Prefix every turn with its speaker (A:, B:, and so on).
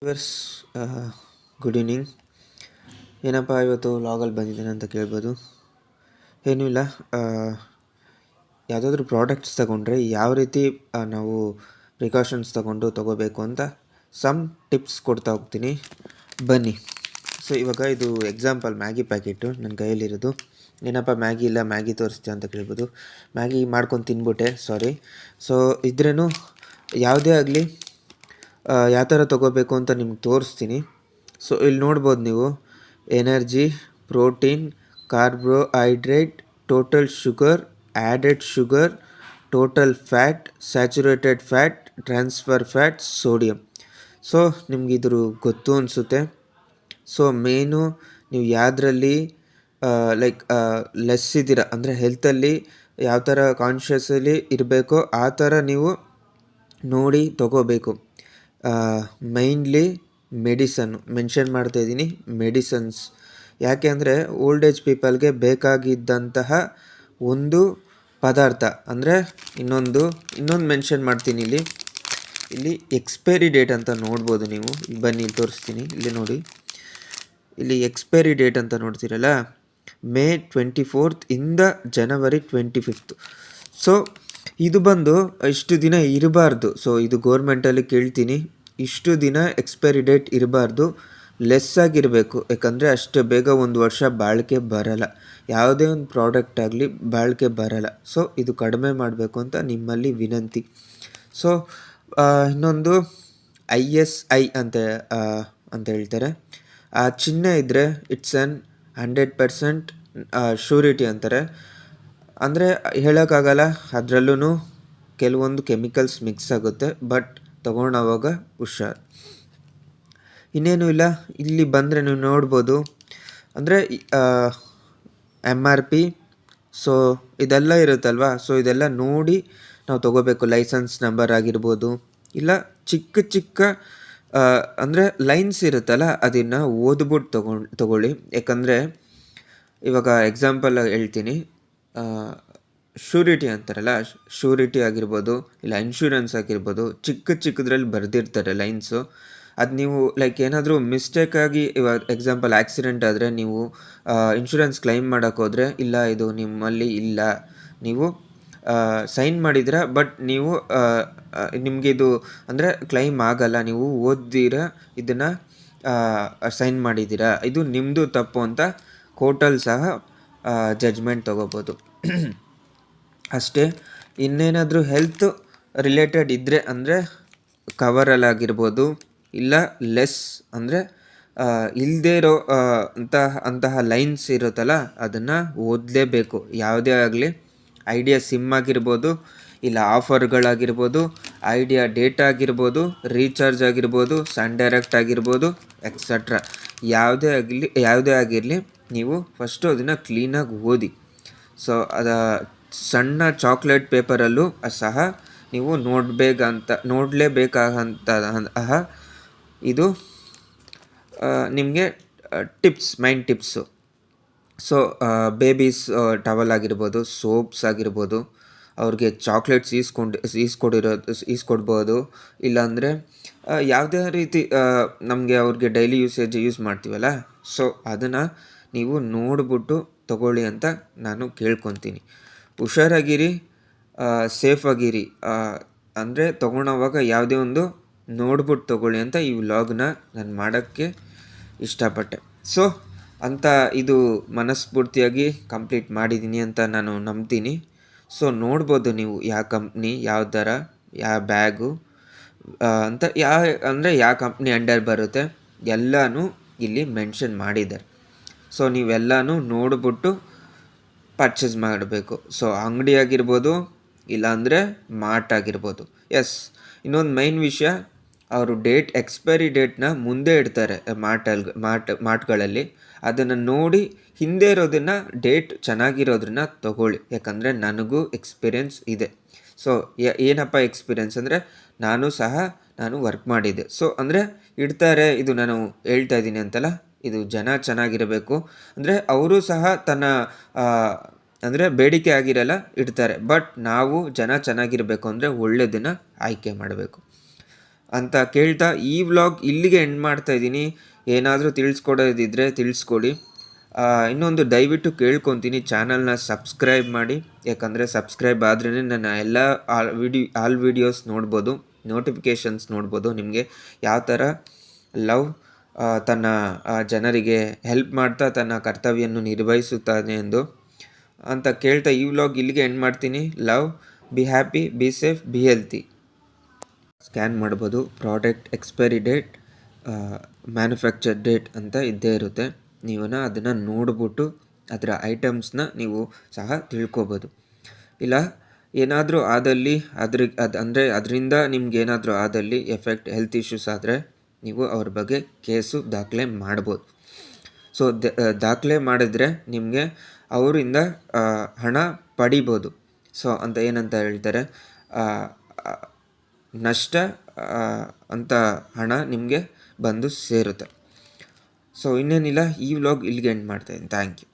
A: Viewers, good evening. ಏನಪ್ಪ ಇವತ್ತು ಲಾಗಲ್ಲಿ ಬಂದಿದ್ದೇನೆ ಅಂತ ಕೇಳ್ಬೋದು. ಏನೂ ಇಲ್ಲ, ಯಾವುದಾದ್ರೂ ಪ್ರಾಡಕ್ಟ್ಸ್ ತಗೊಂಡ್ರೆ ಯಾವ ರೀತಿ ನಾವು ಪ್ರಿಕಾಷನ್ಸ್ ತಗೋಬೇಕು ಅಂತ ಸಮ್ ಟಿಪ್ಸ್ ಕೊಡ್ತಾ ಹೋಗ್ತೀನಿ, ಬನ್ನಿ. ಸೊ ಇವಾಗ ಇದು ಎಕ್ಸಾಂಪಲ್ ಮ್ಯಾಗಿ ಪ್ಯಾಕೆಟು ನನ್ನ ಕೈಯಲ್ಲಿರೋದು. ಏನಪ್ಪ ಮ್ಯಾಗಿ ಇಲ್ಲ, ಮ್ಯಾಗಿ ತೋರಿಸ್ತೀಯ ಅಂತ ಕೇಳ್ಬೋದು. ಮ್ಯಾಗಿ ಮಾಡ್ಕೊಂಡು ತಿನ್ಬಿಟ್ಟೆ, ಸಾರಿ. ಸೊ ಇದ್ರೇನು ಯಾವುದೇ ಆಗಲಿ ಯಾವ ಥರ ತೊಗೋಬೇಕು ಅಂತ ನಿಮ್ಗೆ ತೋರಿಸ್ತೀನಿ. ಸೊ ಇಲ್ಲಿ ನೋಡ್ಬೋದು ನೀವು, energy, protein, carbohydrate, total sugar, added sugar, total fat, saturated fat, transfer fat, sodium. So ನಿಮಗಿದ್ರ ಗೊತ್ತು ಅನಿಸುತ್ತೆ. ಸೊ ಮೇನು ನೀವು ಯಾವುದ್ರಲ್ಲಿ ಲೆಸ್ ಇದ್ದೀರಾ, ಅಂದರೆ ಹೆಲ್ತಲ್ಲಿ ಯಾವ ಥರ ಕಾನ್ಷಿಯಸಲ್ಲಿ ಇರಬೇಕೋ ಆ ಥರ ನೀವು ನೋಡಿ ತಗೋಬೇಕು. ಮೈನ್ಲಿ ಮೆಡಿಸನ್ನು ಮೆನ್ಷನ್ ಮಾಡ್ತಾಯಿದ್ದೀನಿ, ಮೆಡಿಸನ್ಸ್. ಯಾಕೆ ಅಂದರೆ ಓಲ್ಡ್ ಏಜ್ ಪೀಪಲ್ಗೆ ಬೇಕಾಗಿದ್ದಂತಹ ಒಂದು ಪದಾರ್ಥ. ಅಂದರೆ ಇನ್ನೊಂದು ಮೆನ್ಷನ್ ಮಾಡ್ತೀನಿ ಇಲ್ಲಿ ಎಕ್ಸ್ಪೈರಿ ಡೇಟ್ ಅಂತ ನೋಡ್ಬೋದು ನೀವು. ಬನ್ನಿ ತೋರಿಸ್ತೀನಿ, ಇಲ್ಲಿ ನೋಡಿ, ಇಲ್ಲಿ ಎಕ್ಸ್ಪೈರಿ ಡೇಟ್ ಅಂತ ನೋಡ್ತೀರಲ್ಲ, May 24th ಇಂದ January 25th. ಸೊ ಇದು ಬಂದು ಇಷ್ಟು ದಿನ ಇರಬಾರ್ದು. ಸೊ ಇದು ಗೋರ್ಮೆಂಟಲ್ಲಿ ಕೇಳ್ತೀನಿ, ಇಷ್ಟು ದಿನ ಎಕ್ಸ್ಪೈರಿ ಡೇಟ್ ಇರಬಾರ್ದು, ಲೆಸ್ ಆಗಿರಬೇಕು. ಯಾಕಂದರೆ ಅಷ್ಟು ಬೇಗ ಒಂದು ವರ್ಷ ಬಾಳಿಕೆ ಬರಲ್ಲ, ಯಾವುದೇ ಒಂದು ಪ್ರಾಡಕ್ಟ್ ಆಗಲಿ ಬಾಳಿಕೆ ಬರಲ್ಲ. ಸೊ ಇದು ಕಡಿಮೆ ಮಾಡಬೇಕು ಅಂತ ನಿಮ್ಮಲ್ಲಿ ವಿನಂತಿ. ಸೊ ಇನ್ನೊಂದು ISI ಅಂತ ಹೇಳ್ತಾರೆ. ಆ ಚಿಹ್ನೆ ಇದ್ದರೆ ಇಟ್ಸ್ 100% ಶ್ಯೂರಿಟಿ ಅಂತಾರೆ. ಅಂದರೆ ಹೇಳೋಕ್ಕಾಗಲ್ಲ, ಅದರಲ್ಲೂ ಕೆಲವೊಂದು ಕೆಮಿಕಲ್ಸ್ ಮಿಕ್ಸ್ ಆಗುತ್ತೆ, ಬಟ್ ತೊಗೊಂಡಾಗ ಹುಷಾರು. ಇನ್ನೇನು ಇಲ್ಲ, ಇಲ್ಲಿ ಬಂದರೆ ನೀವು ನೋಡ್ಬೋದು, ಅಂದರೆ MRP. ಸೊ ಇದೆಲ್ಲ ಇರುತ್ತಲ್ವ, ಸೊ ಇದೆಲ್ಲ ನೋಡಿ ನಾವು ತೊಗೋಬೇಕು. ಲೈಸೆನ್ಸ್ ನಂಬರ್ ಆಗಿರ್ಬೋದು, ಇಲ್ಲ ಚಿಕ್ಕ ಅಂದರೆ ಲೈನ್ಸ್ ಇರುತ್ತಲ್ಲ, ಅದನ್ನು ಓದ್ಬಿಟ್ಟು ತೊಗೊಳ್ಳಿ. ಯಾಕಂದರೆ ಇವಾಗ ಎಕ್ಸಾಂಪಲ್ ಹೇಳ್ತೀನಿ, ಶ್ಯೂರಿಟಿ ಅಂತಾರಲ್ಲ, ಶ್ಯೂರಿಟಿ ಆಗಿರ್ಬೋದು, ಇಲ್ಲ ಇನ್ಶೂರೆನ್ಸ್ ಆಗಿರ್ಬೋದು, ಚಿಕ್ಕದ್ರಲ್ಲಿ ಬರೆದಿರ್ತಾರೆ ಲೈನ್ಸು. ಅದು ನೀವು ಏನಾದರೂ ಮಿಸ್ಟೇಕಾಗಿ, ಇವಾಗ ಎಕ್ಸಾಂಪಲ್ ಆಕ್ಸಿಡೆಂಟ್ ಆದರೆ ನೀವು ಇನ್ಶೂರೆನ್ಸ್ ಕ್ಲೈಮ್ ಮಾಡೋಕ್ಕೋದ್ರೆ, ಇಲ್ಲ ಇದು ನಿಮ್ಮಲ್ಲಿ ಇಲ್ಲ, ನೀವು ಸೈನ್ ಮಾಡಿದ್ದೀರಾ ಬಟ್ ನೀವು ನಿಮಗೆ ಇದು ಅಂದರೆ ಕ್ಲೈಮ್ ಆಗಲ್ಲ, ನೀವು ಓದಿರ ಇದನ್ನು ಸೈನ್ ಮಾಡಿದ್ದೀರಾ, ಇದು ನಿಮ್ಮದು ತಪ್ಪು ಅಂತ ಕೋರ್ಟಲ್ಲಿ ಸಹ ಜಡ್ಜ್ಮೆಂಟ್ ತೊಗೋಬೋದು. ಅಷ್ಟೇ. ಇನ್ನೇನಾದರೂ ಹೆಲ್ತ್ ರಿಲೇಟೆಡ್ ಇದ್ದರೆ, ಅಂದರೆ ಕವರಲ್ಲಾಗಿರ್ಬೋದು, ಇಲ್ಲ ಲೆಸ್ ಅಂದರೆ ಇಲ್ಲದೇ ಇರೋ ಅಂತಹ ಲೈನ್ಸ್ ಇರುತ್ತಲ್ಲ, ಅದನ್ನು ಓದಲೇಬೇಕು. ಯಾವುದೇ ಆಗಲಿ, ಐಡಿಯಾ ಸಿಮ್ ಆಗಿರ್ಬೋದು, ಇಲ್ಲ ಆಫರ್ಗಳಾಗಿರ್ಬೋದು, ಐಡಿಯಾ ಡೇಟಾ ಆಗಿರ್ಬೋದು, ರೀಚಾರ್ಜ್ ಆಗಿರ್ಬೋದು, ಸನ್ ಡೈರೆಕ್ಟ್ ಆಗಿರ್ಬೋದು, ಎಕ್ಸೆಟ್ರಾ ಯಾವುದೇ ಆಗಿರಲಿ, ನೀವು ಫಸ್ಟು ಅದನ್ನು ಕ್ಲೀನಾಗಿ ಓದಿ. ಸೊ ಸಣ್ಣ ಚಾಕ್ಲೇಟ್ ಪೇಪರಲ್ಲೂ ಸಹ ನೀವು ನೋಡಲೇಬೇಕಾದಂತಹ ಇದು ನಿಮಗೆ ಮೈಂಡ್ ಟಿಪ್ಸು. ಬೇಬೀಸ್ ಟವಲ್ ಆಗಿರ್ಬೋದು, ಸೋಪ್ಸ್ ಆಗಿರ್ಬೋದು, ಅವ್ರಿಗೆ ಚಾಕ್ಲೇಟ್ಸ್ ಈಸ್ಕೊಡ್ಬೋದು. ಇಲ್ಲಾಂದರೆ ಯಾವುದೇ ರೀತಿ ನಮಗೆ ಅವ್ರಿಗೆ ಡೈಲಿ ಯೂಸ್ ಮಾಡ್ತೀವಲ್ಲ, ಸೊ ಅದನ್ನು ನೀವು ನೋಡ್ಬಿಟ್ಟು ತಗೊಳ್ಳಿ ಅಂತ ನಾನು ಕೇಳ್ಕೊತೀನಿ. ಹುಷಾರಾಗಿರಿ, ಸೇಫಾಗಿರಿ. ಅಂದರೆ ತೊಗೊಳೋವಾಗ ಯಾವುದೇ ಒಂದು ನೋಡ್ಬಿಟ್ಟು ತೊಗೊಳ್ಳಿ ಅಂತ ಈ ವ್ಲಾಗ್ನ ನಾನು ಮಾಡೋಕ್ಕೆ ಇಷ್ಟಪಟ್ಟೆ. ಸೊ ಅಂತ ಇದು ಮನಸ್ಫೂರ್ತಿಯಾಗಿ ಕಂಪ್ಲೀಟ್ ಮಾಡಿದ್ದೀನಿ ಅಂತ ನಾನು ನಂಬ್ತೀನಿ. ಸೊ ನೋಡ್ಬೋದು ನೀವು ಯಾವ ಕಂಪ್ನಿ, ಯಾವ ದರ, ಯಾವ ಬ್ಯಾಗು ಅಂತ ಯಾವ ಕಂಪ್ನಿ ಅಂಡರ್ ಬರುತ್ತೆ ಎಲ್ಲನೂ ಇಲ್ಲಿ ಮೆನ್ಷನ್ ಮಾಡಿದ್ದಾರೆ. ಸೊ ನೀವೆಲ್ಲನೂ ನೋಡ್ಬಿಟ್ಟು ಪರ್ಚೇಸ್ ಮಾಡಬೇಕು. ಸೊ ಅಂಗಡಿ ಆಗಿರ್ಬೋದು, ಇಲ್ಲಾಂದರೆ ಮಾರ್ಟ್ ಆಗಿರ್ಬೋದು. ಇನ್ನೊಂದು ಮೈನ್ ವಿಷಯ, ಅವರು ಎಕ್ಸ್ಪೈರಿ ಡೇಟ್ನ ಮುಂದೆ ಇಡ್ತಾರೆ ಮಾರ್ಟ್ಗಳಲ್ಲಿ. ಅದನ್ನು ನೋಡಿ ಹಿಂದೆ ಇರೋದನ್ನು, ಡೇಟ್ ಚೆನ್ನಾಗಿರೋದನ್ನ ತೊಗೊಳ್ಳಿ. ಯಾಕಂದರೆ ನನಗೂ ಎಕ್ಸ್ಪೀರಿಯೆನ್ಸ್ ಇದೆ. ಸೊ ಏನಪ್ಪ ಎಕ್ಸ್ಪೀರಿಯೆನ್ಸ್ ಅಂದರೆ, ನಾನು ವರ್ಕ್ ಮಾಡಿದ್ದೆ. ಸೊ ಅಂದರೆ ಇಡ್ತಾರೆ, ಇದು ನಾನು ಹೇಳ್ತಾ ಇದ್ದೀನಿ ಅಂತಲ್ಲ, ಇದು ಜನ ಚೆನ್ನಾಗಿರಬೇಕು. ಅಂದರೆ ಅವರು ಸಹ ಅಂದರೆ ಬೇಡಿಕೆ ಆಗಿರಲ್ಲ ಇಡ್ತಾರೆ, ಬಟ್ ನಾವು ಜನ ಚೆನ್ನಾಗಿರಬೇಕು ಅಂದರೆ ಒಳ್ಳೆಯದನ್ನು ಆಯ್ಕೆ ಮಾಡಬೇಕು. ಅಂತ ಕೇಳ್ತಾ ಈ ವ್ಲಾಗ್ ಇಲ್ಲಿಗೆ ಎಂಡ್ ಮಾಡ್ತಾಯಿದ್ದೀನಿ. ಏನಾದರೂ ತಿಳಿಸ್ಕೊಡೋದಿದ್ದರೆ ತಿಳಿಸ್ಕೊಡಿ. ಇನ್ನೊಂದು ದಯವಿಟ್ಟು ಕೇಳ್ಕೊತೀನಿ, ಚಾನಲ್ನ ಸಬ್ಸ್ಕ್ರೈಬ್ ಮಾಡಿ. ಯಾಕಂದರೆ ಸಬ್ಸ್ಕ್ರೈಬ್ ಆದ್ರೇ ನನ್ನ ಎಲ್ಲ ಆಲ್ ವೀಡಿಯೋಸ್ ನೋಡ್ಬೋದು, ನೋಟಿಫಿಕೇಷನ್ಸ್ ನೋಡ್ಬೋದು. ನಿಮಗೆ ಯಾವ ಥರ ಲವ್ ತನ್ನ ಜನರಿಗೆ ಹೆಲ್ಪ್ ಮಾಡ್ತಾ ತನ್ನ ಕರ್ತವ್ಯವನ್ನು ನಿರ್ವಹಿಸುತ್ತಾನೆ ಅಂತ ಕೇಳ್ತಾ ಈ ವ್ಲಾಗ್ ಇಲ್ಲಿಗೆ ಎಂಡ್ ಮಾಡ್ತೀನಿ. Love, be happy, be safe, be healthy. Scan ಮಾಡ್ಬೋದು. Product expiry date, manufacture date ಅಂತ ಇದ್ದೇ ಇರುತ್ತೆ. ನೀವು ಅದನ್ನು ನೋಡ್ಬಿಟ್ಟು ಅದರ ಐಟಮ್ಸ್ನ ನೀವು ಸಹ ತಿಳ್ಕೊಬೋದು. ಇಲ್ಲ ಏನಾದರೂ ಆದಲ್ಲಿ ಅದರಿಂದ ನಿಮ್ಗೇನಾದರೂ ಆದಲ್ಲಿ ಎಫೆಕ್ಟ್, ಹೆಲ್ತ್ ಇಶ್ಯೂಸ್ ಆದರೆ ನೀವು ಅವ್ರ ಬಗ್ಗೆ ಕೇಸು ದಾಖಲೆ ಮಾಡ್ಬೋದು. ಸೊ ದಾಖಲೆ ಮಾಡಿದ್ರೆ ನಿಮಗೆ ಅವರಿಂದ ಹಣ ಪಡಿಬೋದು. ಸೊ ಅಂತ ಏನಂತ ಹೇಳ್ತಾರೆ, ನಷ್ಟ ಅಂತ ಹಣ ನಿಮಗೆ ಬಂದು ಸೇರುತ್ತೆ. ಸೊ ಇನ್ನೇನಿಲ್ಲ, ಈ ವ್ಲಾಗ್ ಇಲ್ಲಿಗೆ ಎಂಡ್ ಮಾಡ್ತಾಯಿದ್ದೀನಿ. Thank you.